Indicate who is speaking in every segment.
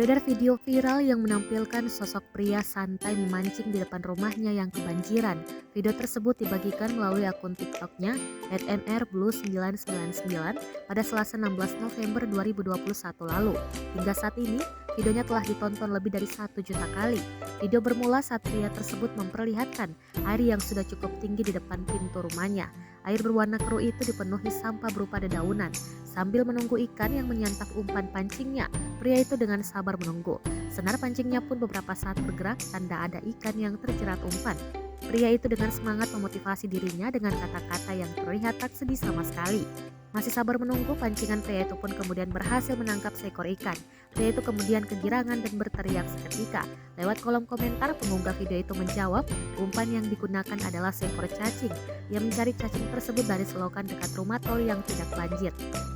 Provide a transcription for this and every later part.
Speaker 1: Beredar video viral yang menampilkan sosok pria santai memancing di depan rumahnya yang kebanjiran. Video tersebut dibagikan melalui akun TikToknya @nrblue999 pada Selasa 16 November 2021 lalu. Hingga saat ini, videonya telah ditonton lebih dari 1 juta kali. Video bermula saat pria tersebut memperlihatkan air yang sudah cukup tinggi di depan pintu rumahnya. Air berwarna keruh itu dipenuhi sampah berupa dedaunan. Sambil menunggu ikan yang menyantap umpan pancingnya, pria itu dengan sabar menunggu. Senar pancingnya pun beberapa saat bergerak tanda ada ikan yang terjerat umpan. Pria itu dengan semangat memotivasi dirinya dengan kata-kata yang terlihat tak sedih sama sekali. Masih sabar menunggu, pancingan pria itu pun kemudian berhasil menangkap seekor ikan. Pria itu kemudian kegirangan dan berteriak seketika. Lewat kolom komentar, pengunggah video itu menjawab, umpan yang digunakan adalah seekor cacing. Ia mencari cacing tersebut dari selokan dekat rumah tol yang tidak banjir.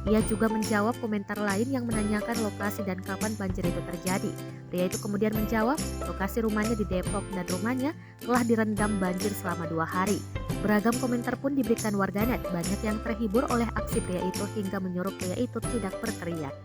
Speaker 1: Ia juga menjawab komentar lain yang menanyakan lokasi dan kapan banjir itu terjadi. Pria itu kemudian menjawab, lokasi rumahnya di Depok dan rumahnya telah direndam banjir selama 2 hari. Beragam komentar pun diberikan warganet, banyak yang terhibur oleh aksi pria itu hingga menyuruh pria itu tidak berteriak.